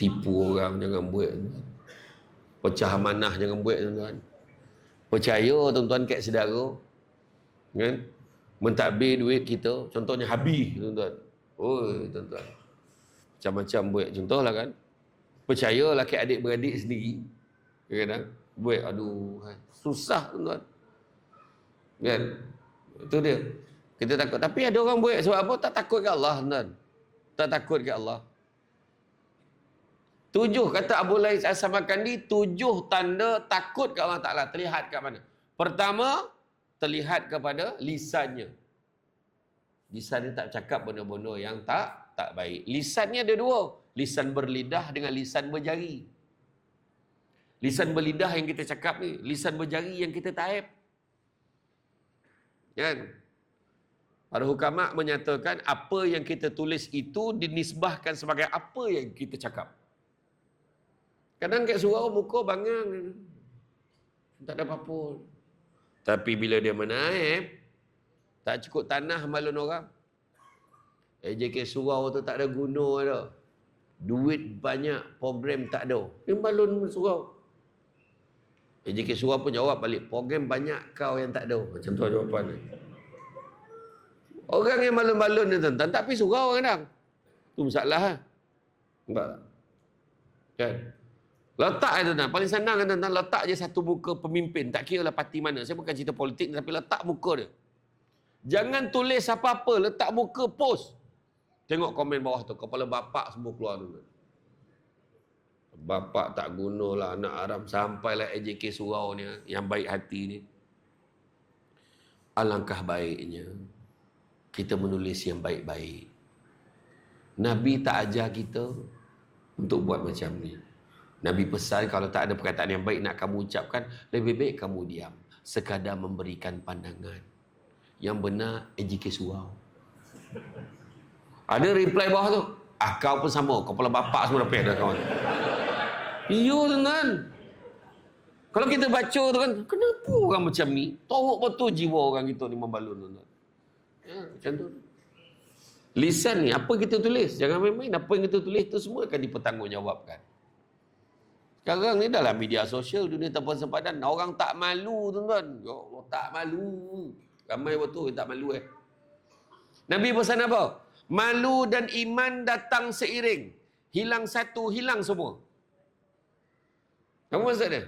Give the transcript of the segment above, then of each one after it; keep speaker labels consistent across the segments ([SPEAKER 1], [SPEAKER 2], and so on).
[SPEAKER 1] Tipu orang jangan buat, tuan-tuan. Pecah amanah jangan buat, tuan-tuan. Percaya tuan-tuan kat saudara, kan? Mentadbir duit kita, contohnya habis, tuan-tuan. Oi, tuan-tuan. Macam-macam buat, contohlah kan. Percayalah kat adik-beradik sendiri. Kadang-kadang buat, aduh, susah, tuan-tuan. Kan? Itu dia. Kita takut. Tapi ada orang buat sebab apa? Tak takut ke Allah, tuan-tuan. Tak takut ke Allah. 7 kata Abu Lais As-Samarkandi, 7 tanda takut ke Allah Ta'ala. Terlihat kat mana? Pertama, terlihat kepada lisannya. Lisan dia tak cakap benda-benda yang tak baik. Lisannya ada 2. Lisan berlidah dengan lisan berjari. Lisan berlidah yang kita cakap ni, lisan berjari yang kita taib. Kan? Para hukama menyatakan apa yang kita tulis itu dinisbahkan sebagai apa yang kita cakap. Kadang kat surau muka bangang, tak ada apa-apa. Tapi bila dia menaib, tak cukup tanah malun orang. AJK surau tu tak ada guna dah. Duit banyak, program tak ada. Dia malun surau. AJK surau pun jawab balik, program banyak kau yang tak ada. Macam tu jawapan dia. Orang yang malun-malun ni tuan-tuan tak pergi surau kadang. Tu masalah lah. Nampak tak? Kan? Letak je tuan-tuan. Paling senang kan tuan-tuan. Letak je satu muka pemimpin. Tak kira lah parti mana. Saya bukan cerita politik tapi letak muka dia. Jangan tulis apa-apa. Letak muka post. Tengok komen bawah tu. Kepala bapak semua keluar tu. Bapak tak gunalah anak haram. Sampailah AJK surau ni. Yang baik hati ni. Alangkah baiknya kita menulis yang baik-baik. Nabi tak ajar kita untuk buat macam ni. Nabi pesan kalau tak ada perkataan yang baik nak kamu ucapkan, lebih baik kamu diam. Sekadar memberikan pandangan. Yang benar, AJK surau. Ada reply bawah tu. Kau pun sama. Kepala bapak semua dapat dah kawan. Iya tuan-tuan. Kalau kita baca tu kan, kenapa orang macam ni? Teruk betul jiwa orang kita ni membalun tuan-tuan. Ya, macam tu. Lisan ni, apa kita tulis? Jangan main-main. Apa yang kita tulis tu semua akan dipertanggungjawabkan. Sekarang ni dalam media sosial, dunia tanpa sempadan, orang tak malu tuan-tuan. Ya Allah, tak malu. Ramai betul yang tak malu Nabi pesan apa? Malu dan iman datang seiring. Hilang satu, hilang semua. Apa maksud dia?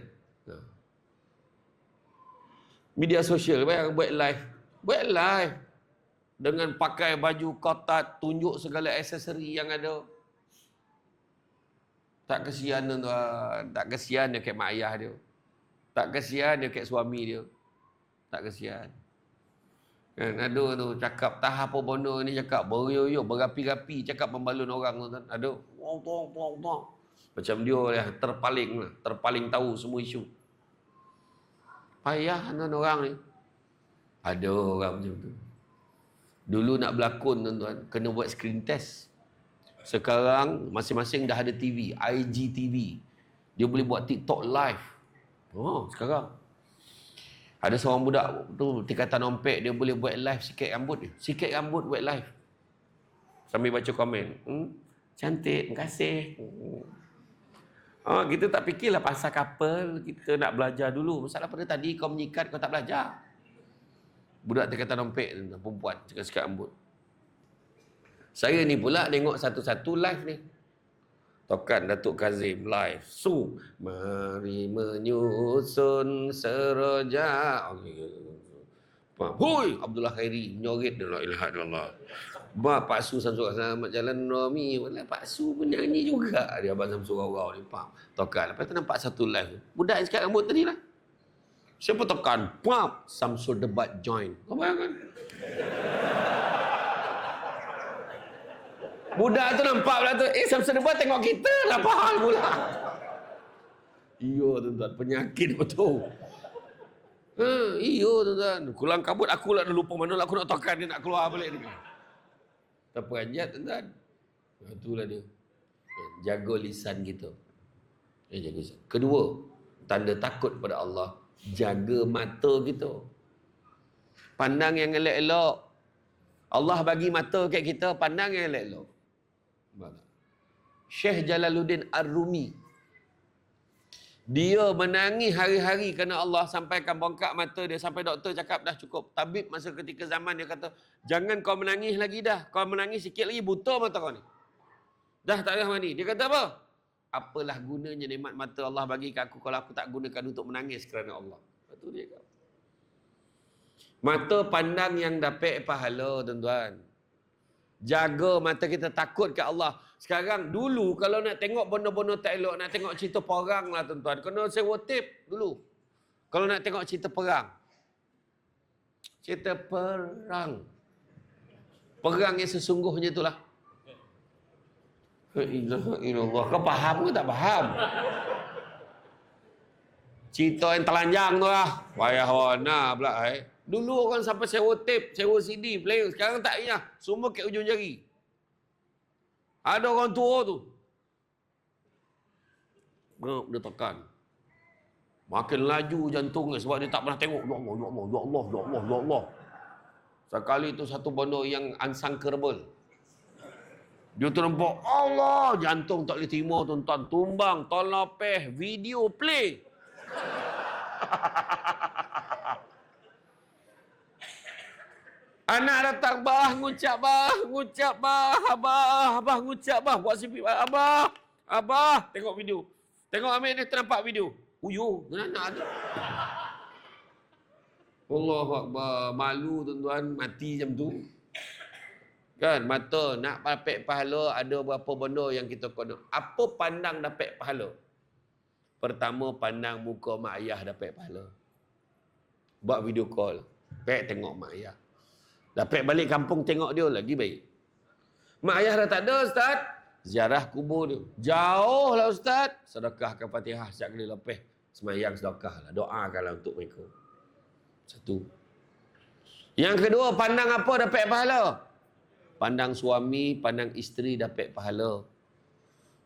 [SPEAKER 1] Media sosial, buat live. Buat live. Dengan pakai baju kotak, tunjuk segala aksesori yang ada. Tak kesian tuan-tuan. Tak kesian dia kat mak ayah dia. Tak kesian dia kat suami dia. Tak kesian. Kan ada tu cakap tah apa benda ni cakap beryoyo berapi-rapi cakap membalun orang tuan-tuan. Ada tong. Macam dia lah terpaling tahu semua isu. Payah tuan orang ni. Ada orang macam tu. Dulu nak berlakon tuan-tuan kena buat screen test. Sekarang masing-masing dah ada TV, IGTV. Dia boleh buat TikTok live. Oh, sekarang. Ada seorang budak tu tingkatan ompek, dia boleh buat live sikat rambut dia. Sikat rambut buat live. Sambil baca komen. Cantik, terima kasih. Kita tak fikirlah pasal couple, kita nak belajar dulu. Masalah pada tadi kau menyikat, kau tak belajar. Budak tingkatan ompek, perempuan, sikat rambut. Saya ni pula tengok satu-satu live ni. Tokan Datuk Kazim live. Mari menyusun seroja. Hui, Abdullah Khairi menyorit la ilaha illallah. Pak Su Samsul Selamat Jalan Rami. Walah Pak Su pun nyanyi juga. Dia abang Samsul Rau ni, faham. Tokan. Lepas tu nampak satu live. Budak yang sikat rambut tadi lah. Siapa tokan? Pap, Samsul debat join. Kau bayangkan? Budak tu nampak pula tu. Samsul debat tengok kita. Apa hal pula? Iya tuan-tuan. Penyakit betul. Iya tuan-tuan. Kulang kabut. Aku lah dah lupa mana lah aku nak tokan dia nak keluar balik ni. Terperanjat tuan-tuan. Itulah dia. Jaga lisan kita. Jaga lisan. Kedua, tanda takut pada Allah. Jaga mata kita. Pandang yang elok-elok. Allah bagi mata kat kita, pandang yang elok-elok. Syekh Jalaluddin Ar-Rumi. Dia menangis hari-hari kerana Allah sampaikan bongkak mata dia sampai doktor cakap dah cukup. Tabib masa ketika zaman dia kata, jangan kau menangis lagi dah. Kau menangis sikit lagi buta mata kau ni. Dah tak ada mani. Dia kata apa? Apalah gunanya nikmat mata Allah bagi ke aku kalau aku tak gunakan untuk menangis kerana Allah. Itu dia kata. Mata pandang yang dapat pahala, tuan-tuan. Jaga mata kita takut ke Allah. Sekarang dulu kalau nak tengok benda-benda tak elok, nak tengok cerita perang lah tuan-tuan. Kena sewa tape dulu. Kalau nak tengok cerita perang. Cerita perang. Perang yang sesungguhnya itulah. Allah. Kau faham ke tak faham? Cerita yang telanjang tu lah. Payah warna pula. Dulu orang sampai sewa tape, sewa CD, player. Sekarang tak payah. Semua kat ujung jari. Ada orang tua tu. Dia tekan. Makin laju jantungnya sebab dia tak pernah tengok. Ya Allah, ya Allah, ya Allah, ya Allah, ya Allah. Sekali tu satu benda yang unsangkerable. Dia tu nampak, Allah, jantung tak boleh terima tuan-tuan. Tumbang, tolopeh, video play. Anak datang, bah, ngucap bah, abah ngucap bah, buat sipi, abah, tengok video. Tengok Amir ni ternampak video. Uyo, anak tu. Allahu Akbar, malu tuan-tuan, mati macam tu. Kan, mata nak dapat pahala ada berapa benda yang kita kena. Apa pandang dapat pahala? Pertama, pandang muka mak ayah dapat pahala. Buat video call. Baik tengok mak ayah. Dapat balik kampung tengok dia lagi baik. Mak ayah dah tak ada Ustaz. Ziarah kubur dia. Jauh lah Ustaz. Sedekahkan Fatihah setiap kali lepas. Semayang sedekah lah. Doakanlah untuk mereka. Satu. Yang kedua, pandang apa dapat pahala? Pandang suami, pandang isteri dapat pahala.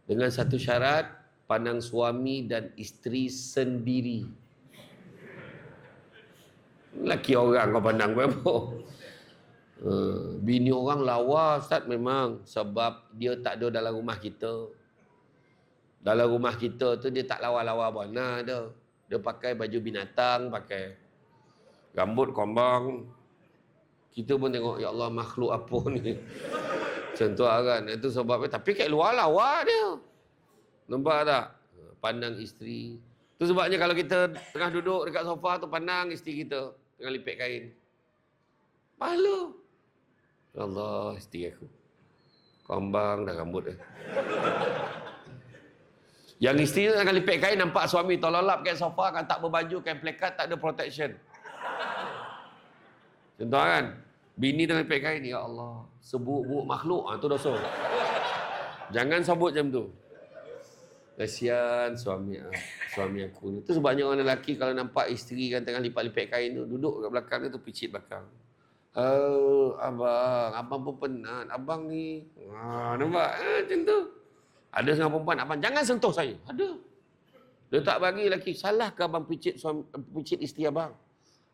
[SPEAKER 1] Dengan satu syarat, pandang suami dan isteri sendiri. Laki orang kau pandang berapa? Bini orang lawa Ustaz memang sebab dia tak ada dalam rumah kita. Dalam rumah kita tu dia tak lawa-lawa mana dia. Dia pakai baju binatang, pakai rambut kombang. Kita pun tengok ya Allah makhluk apa ni. Macam tu kan. Itu sebabnya tapi kat luar lawa dia. Nampak tak? Pandang isteri. Tu sebabnya kalau kita tengah duduk dekat sofa tu pandang isteri kita tengah lipet kain. Pahala. Ya Allah, isteri aku. Kombang dah rambut dia. Yang isteri tu tengah lipet kain nampak suami tololap kat sofa kan tak berbaju, kan plekat, tak ada protection. Contoh kan? Bini tengah lipet kain, ya Allah, seburuk-buruk makhluk, tu dosa. Jangan sebut macam tu. Kasihan suami aku ni. Tu sebabnya orang lelaki kalau nampak isteri kan tengah lipat-lipat kain tu, duduk kat belakang dia tu picit belakang. Abang pun penat. Abang ni. Nampak? Macam tu. Ada setengah perempuan, abang jangan sentuh saya. Ada. Dia tak bagi lelaki. Salah ke abang picit isteri abang?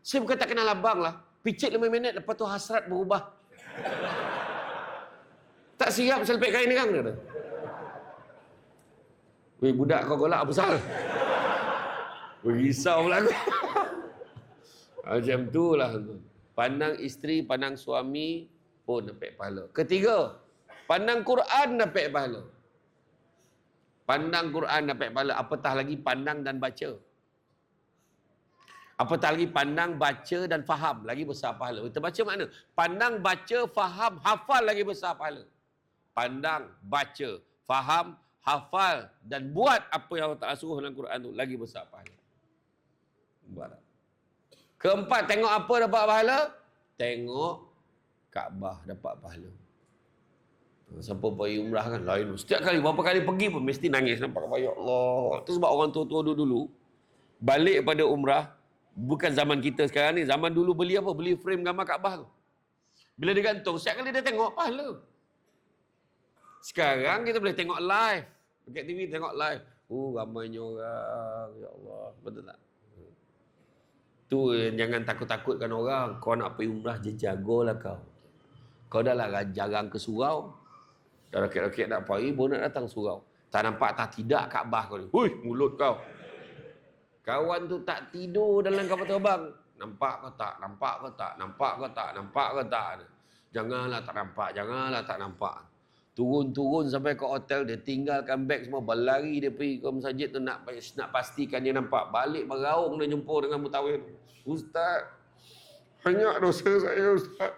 [SPEAKER 1] Saya bukan tak kenal abang lah. Picit 5 minit, lepas tu hasrat berubah. Tak siap selipet kain ni kan? Weh, budak kau golak apa pasal? Risau pula aku. Macam tu lah. Pandang isteri, pandang suami pun dapat pahala. Ketiga, pandang Quran dapat pahala. Pandang Quran dapat pahala. Apatah lagi pandang dan baca. Apatah lagi pandang, baca dan faham. Lagi besar pahala. Kita baca mana? Pandang, baca, faham, hafal lagi besar pahala. Pandang, baca, faham, hafal dan buat apa yang Allah Ta'ala suruh dalam Quran tu lagi besar pahala. Buat. Keempat, tengok apa dapat pahala? Tengok Kaabah dapat pahala. Siapa pergi umrah kan lain. Setiap kali, berapa kali pergi pun mesti nangis. Nampak ya Allah. Itu sebab orang tua-tua dulu balik pada umrah. Bukan zaman kita sekarang ni. Zaman dulu beli apa? Beli frame gambar Kaabah tu. Bila dia gantung, setiap kali dia tengok pahala. Sekarang kita boleh tengok live. Dekat TV tengok live. Ramainya orang. Ya Allah. Betul tak? Tu jangan takut-takutkan orang. Kau nak pergi umrah, jagalah kau. Kau dah lah jarang ke surau. Dah rakit-rakit nak pari, bonat datang surau. Tak nampak tak tidak Kaabah kau ni. Hui, mulut kau. Kawan tu tak tidur dalam kapal terbang. Nampak kau tak? Nampak kau tak? Nampak kau tak? Nampak kau tak? Janganlah tak nampak. Janganlah tak nampak. Turun-turun sampai ke hotel, dia tinggalkan beg semua, berlari dia pergi ke masjid tu nak pastikan dia nampak. Balik beraung dia jumpa dengan mutawif. Ustaz, banyak dosa saya Ustaz.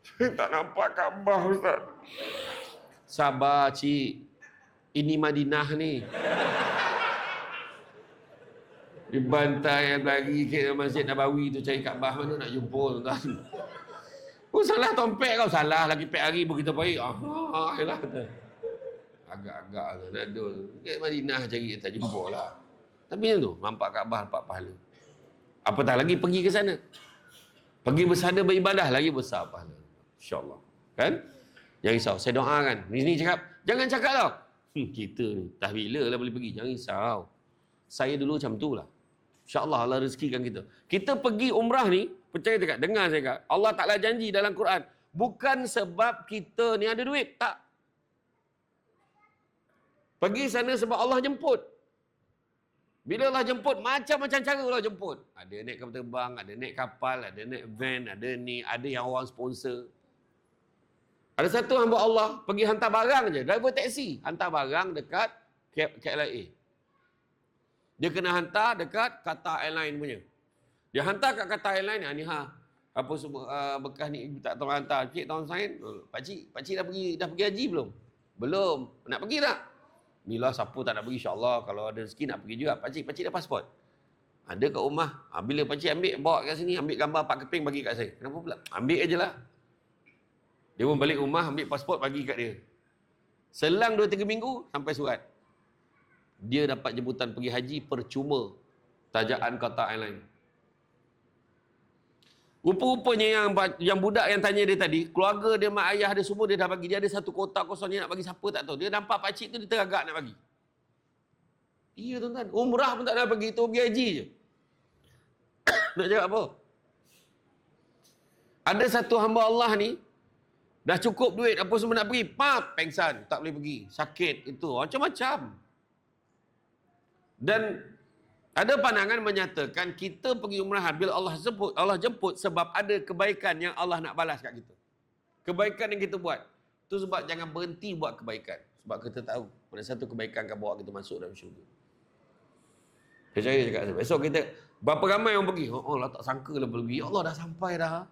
[SPEAKER 1] Saya tak nampak Kaabah Ustaz. Sabar cik. Ini Madinah ni. Dibantai lagi ke Masjid Nabawi tu cari Kaabah, mana nak jumpa tuan. Oh, salah tompek kau, salah lagi pek hari pun kita pergi. Yalah kata. Agak-agak tu nak dul. Ke Madinah cari tak jumpa lah. Tapi tu nampak Kaabah dapat pahala. Apatah lagi pergi ke sana. Pergi bersada beribadah lagi besar pahala. Insya-Allah. Kan? Jangan risau. Saya doakan. Ni cakap, jangan cakap tau. Kita ni tak bila lah boleh pergi. Jangan risau. Saya dulu macam tu lah. InsyaAllah Allah rezekikan kita. Kita pergi umrah ni, percaya tak? Dengar saya kata. Allah Ta'ala janji dalam Quran. Bukan sebab kita ni ada duit. Tak. Pergi sana sebab Allah jemput. Bila Allah jemput, macam-macam cara Allah jemput. Ada naik kapal terbang, ada naik kapal, ada naik van, ada ni, ada yang orang sponsor. Ada satu hamba Allah pergi hantar barang je. Driver taksi. Hantar barang dekat KLIA. Dia kena hantar dekat Qatar Airline punya. Dia hantar kat Qatar Airline ni apa semua bekas ni tak tahu hantar. Cik tahun sign. Pakcik dah pergi haji belum? Belum. Nak pergi tak? Bila siapa tak nak pergi insya-Allah, kalau ada rezeki nak pergi juga. Pakcik dah pasport. Ada kat rumah. Bila pakcik ambil bawa kat sini, ambil gambar Pak Keping bagi kat saya. Kenapa pula? Ambil ajalah. Dia pun balik rumah ambil pasport bagi kat dia. Selang 2-3 minggu sampai surat. Dia dapat jemputan pergi haji percuma. Tajaan Qatar Airline. Rupa-rupanya yang budak yang tanya dia tadi, keluarga dia, mak ayah dia semua dia dah bagi. Dia ada satu kotak kosong, dia nak bagi siapa tak tahu. Dia nampak pakcik tu, dia teragak nak bagi. Iya tuan-tuan, umrah pun tak nak pergi, tu pergi haji je. Nak cakap apa? Ada satu hamba Allah ni, dah cukup duit, apa semua nak pergi, pengsan, tak boleh pergi. Sakit, itu, macam-macam. Dan ada pandangan menyatakan kita pergi umrah bila Allah jemput sebab ada kebaikan yang Allah nak balas kat kita. Kebaikan yang kita buat. Itu sebab jangan berhenti buat kebaikan. Sebab kita tahu mana satu kebaikan akan bawa kita masuk dalam syurga. Saya cakap besok kita berapa ramai orang pergi. Oh Allah tak sangka lah pergi. Ya Allah dah sampai dah.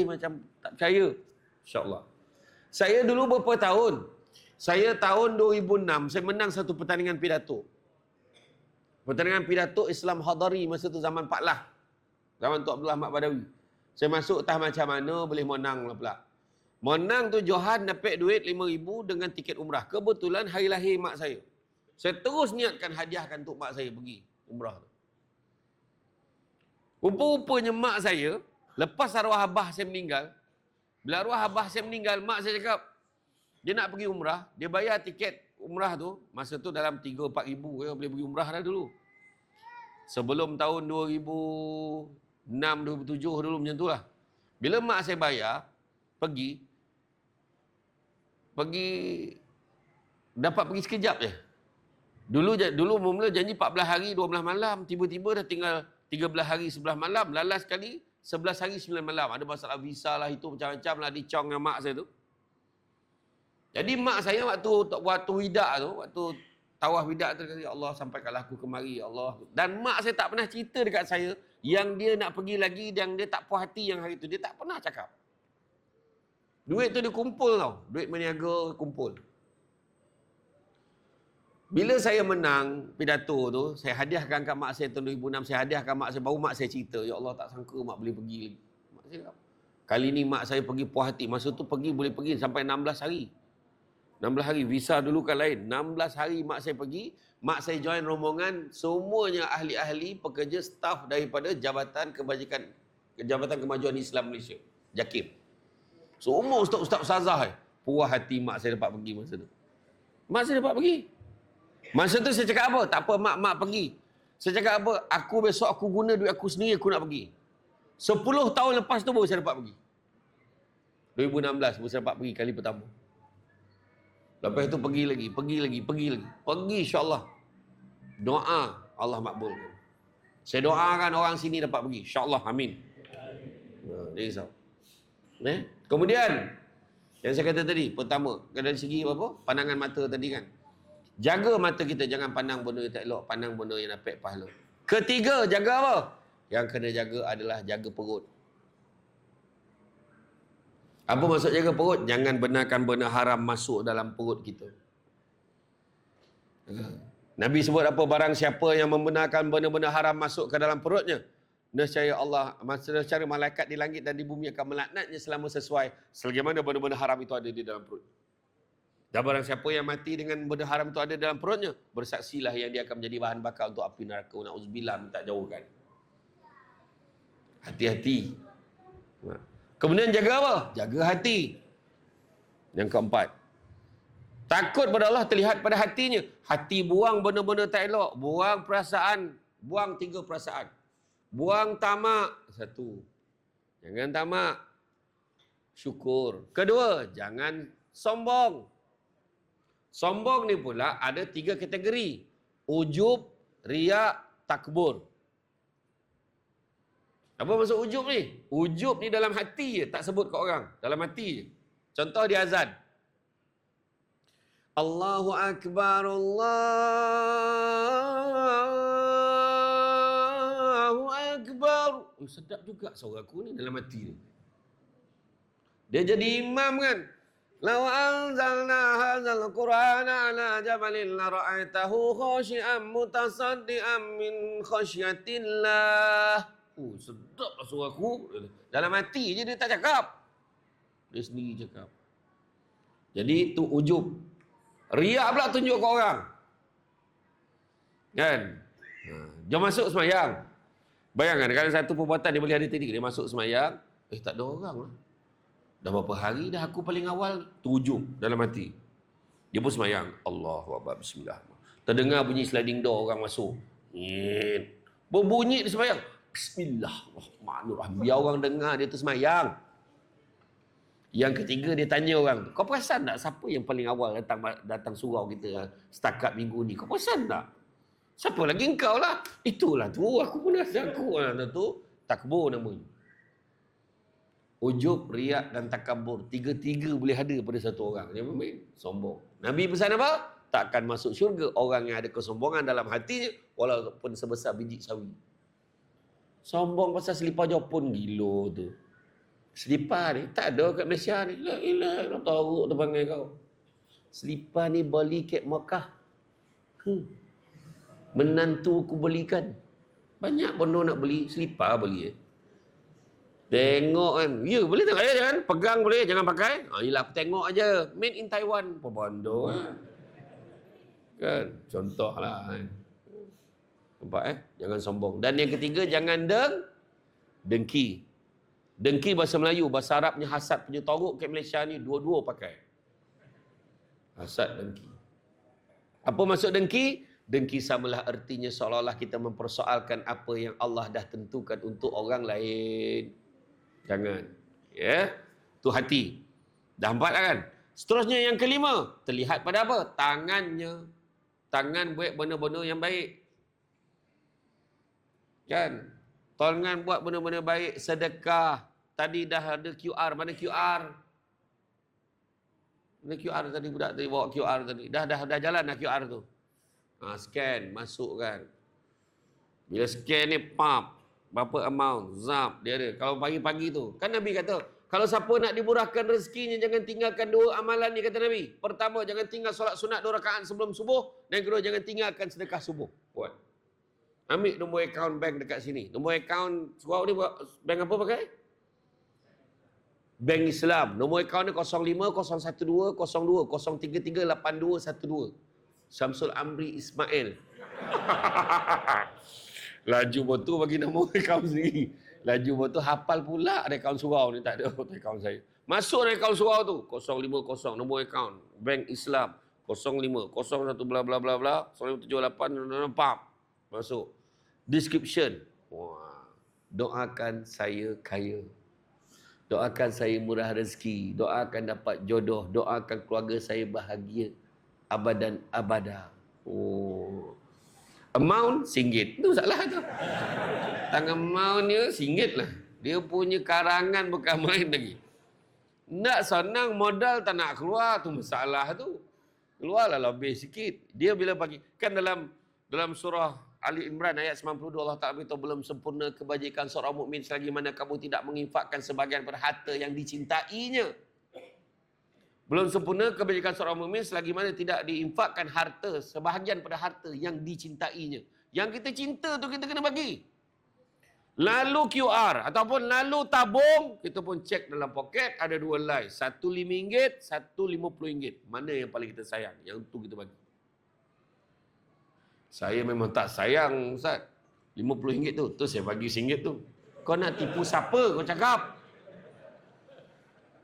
[SPEAKER 1] Macam tak percaya. InsyaAllah. Saya dulu berapa tahun? Saya tahun 2006 saya menang satu pertandingan pidato. Pertandingan pidato Islam Hadari masa tu zaman Pak Lah. Zaman Tok Abdullah Ahmad Badawi. Saya masuk entah macam mana boleh menang lah pula. Menang tu Johan dapat duit 5,000 dengan tiket umrah. Kebetulan hari lahir mak saya. Saya terus niatkan hadiahkan untuk mak saya pergi umrah tu. Rupa-rupanya mak saya, lepas arwah abah saya meninggal, bila arwah abah saya meninggal, mak saya cakap, dia nak pergi umrah, dia bayar tiket umrah tu, masa tu dalam 3-4 ribu, boleh pergi umrah dah dulu. Sebelum tahun 2006-2007 dulu macam tu lah. Bila mak saya bayar, pergi, dapat pergi sekejap je. Dulu mula janji 14 hari 12 malam, tiba-tiba dah tinggal 13 hari 11 malam, lalas sekali 11 hari 9 malam. Ada masalah visa lah, itu macam-macam lah dicong dengan mak saya tu. Jadi mak saya waktu widak tu, waktu tawaf widak tu, ya Allah sampaikanlah aku kemari, ya Allah. Dan mak saya tak pernah cerita dekat saya yang dia nak pergi lagi, yang dia tak puas hati yang hari tu. Dia tak pernah cakap. Duit tu dia kumpul tau. Duit meniaga kumpul. Bila saya menang pidato tu, saya hadiahkan kat mak saya tahun 2006, saya hadiahkan mak saya, baru mak saya cerita, ya Allah tak sangka mak boleh pergi lagi. Mak saya cakap, kali ni mak saya pergi puas hati. Masa tu boleh pergi sampai 16 hari. 16 hari, visa dulu kan lain. 16 hari mak saya pergi, mak saya join rombongan, semuanya ahli-ahli, pekerja, staf daripada Jabatan Kemajuan Islam Malaysia, JAKIM. Semua ustaz-ustaz ustazah. Puas hati mak saya dapat pergi masa tu. Mak saya dapat pergi. Masa tu saya cakap apa? Tak apa mak pergi. Saya cakap apa? Aku besok aku guna duit aku sendiri, aku nak pergi. 10 tahun lepas tu baru saya dapat pergi. 2016 baru saya dapat pergi kali pertama. Lepas tu pergi lagi. Pergi insya-Allah. Doa Allah makbulkan. Saya doakan orang sini dapat pergi. InsyaAllah. Amin. Dia risau. Kemudian, yang saya kata tadi, pertama, dari segi apa? Pandangan mata tadi kan. Jaga mata kita, jangan pandang benda yang tak elok, pandang benda yang dapat pahala. Ketiga, jaga apa? Yang kena jaga adalah jaga perut. Apa maksud jaga perut? Jangan benarkan benda haram masuk dalam perut kita. Nabi sebut apa? Barang siapa yang membenarkan benda-benda haram masuk ke dalam perutnya, nescaya Allah, nescaya malaikat di langit dan di bumi akan melaknatnya selama sesuai sebagaimana benda-benda haram itu ada di dalam perut. Dan barang siapa yang mati dengan benda haram itu ada dalam perutnya, bersaksilah yang dia akan menjadi bahan bakar untuk api neraka. Na'udzubillah, minta jauhkan. Hati-hati. Kemudian jaga apa? Jaga hati. Yang keempat, takut pada Allah terlihat pada hatinya. Hati buang benda-benda tak elok. Buang perasaan. Buang 3 perasaan. Buang tamak. 1. Jangan tamak. Syukur. Kedua, jangan sombong. Sombong ni pula ada 3 kategori. Ujub, riak, takbur. Apa maksud ujub ni? Ujub ni dalam hati je. Tak sebut kat orang. Dalam hati je. Contoh di azan. Allahu Akbar, Allahu Akbar. Sedap juga suara aku ni dalam hati ni. Dia jadi imam kan. Law anzalna hadzal Qur'ana ala jabalin la ra'aitahu khashi'an mutasaddian min khasyatillah. Sedap suara aku. Dalam hati je dia tak cakap. Dia sendiri cakap. Jadi itu ujub. Riak pula tunjuk ke orang. Kan? Dia masuk semayang. Bayangkan kalau satu perbuatan dia boleh ada teknik. Dia masuk semayang. Tak ada orang lah. Dah berapa hari dah aku paling awal. Tu ujub dalam hati. Dia pun semayang. Allahu Akbar. Bismillah. Terdengar bunyi sliding door orang masuk. Berbunyi dia semayang. Bismillahirrahmanirrahim. Biar orang dengar dia tu semayang. Yang ketiga dia tanya orang, kau perasan tak siapa yang paling awal datang surau kita setakat minggu ni? Kau perasan tak? Siapa lagi engkau lah? Itulah tu, aku pun rasa aku lah tu. Takbur namanya. Ujub, riak dan takabur. 3-3 boleh ada pada satu orang. Dia memang sombong. Nabi pesan apa? Takkan masuk syurga orang yang ada kesombongan dalam hatinya walaupun sebesar biji sawi. Sombong pasal selipar Jepun gila tu. Selipar ni tak ada kat Malaysia ni. La ilaha illallah, teruk tu panggil kau. Selipar ni beli kat Mekah. Menantu aku belikan. Banyak benda nak beli, selipar beli. Tengok kan. Ya, boleh tengok. Jangan pegang boleh, jangan pakai. Yelah, aku tengok aja. Made in Taiwan. Apa bondo kan. Contohlah kan. Nampak Jangan sombong. Dan yang ketiga, jangan dengki. Dengki bahasa Melayu, bahasa Arabnya hasad punya toruk kat Malaysia ni dua-dua pakai. Hasad, dengki. Apa maksud dengki? Dengki samalah artinya seolah-olah kita mempersoalkan apa yang Allah dah tentukan untuk orang lain. Jangan. Ya. Tu hati. Dah 4 kan? Seterusnya yang kelima, terlihat pada apa? Tangannya. Tangan buat benda-benda yang baik. Kan? Tangan buat benda-benda baik, sedekah. Tadi dah ada QR. Mana QR? Mana QR tadi? Budak tadi bawa QR tadi. Dah jalan dah QR tu. Scan, masukkan. Bila scan ni, pap. Berapa amount? Zap, dia ada. Kalau pagi-pagi tu. Kan Nabi kata, kalau siapa nak dimurahkan rezekinya, jangan tinggalkan 2 amalan ni, kata Nabi. Pertama, jangan tinggal solat sunat 2 rakaat sebelum subuh. Dan kedua, jangan tinggalkan sedekah subuh. Buat. Ambil nombor akaun bank dekat sini. Nombor akaun surau ni bank apa pakai? Bank Islam. Nombor akaun ni 05-012-02-033-8212. Syamsul Amri Ismail. Laju betul bagi nombor akaun sendiri. Laju betul hafal pula ada akaun surau ni. Tak ada akaun saya. Masuk dalam akaun surau tu. 050 nombor akaun. Bank Islam. 05-01 bla bla bla bla. 0578 masuk. Description. Wah. Doakan saya kaya. Doakan saya murah rezeki, doakan dapat jodoh, doakan keluarga saya bahagia abadan abada. Oh. Amount RM1. Itu salah tu. Tangan amount dia RM1 lah. Dia punya karangan bukan main lagi. Nak senang modal tak nak keluar, tu masalah tu. Keluarlah lebih sikit. Dia bila bagi, kan dalam surah Ali Imran ayat 92 Allah Ta'ala beritahu belum sempurna kebajikan seorang mukmin selagi mana kamu tidak menginfakkan sebahagian pada harta yang dicintainya. Belum sempurna kebajikan seorang mukmin selagi mana tidak diinfakkan harta sebahagian pada harta yang dicintainya. Yang kita cinta tu kita kena bagi. Lalu QR ataupun lalu tabung, kita pun cek dalam poket ada dua line. Satu RM5, satu RM50. Mana yang paling kita sayang? Yang tu kita bagi. Saya memang tak sayang, Ustaz. RM50 tu saya bagi RM1 tu. Kau nak tipu siapa kau cakap?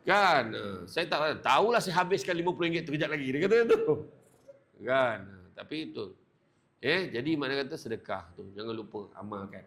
[SPEAKER 1] Kan? Saya tak tahulah saya habiskan RM50 tu kejap lagi. Dia kata tu. Kan? Tapi itu. Jadi mana kata sedekah tu. Jangan lupa amalkan.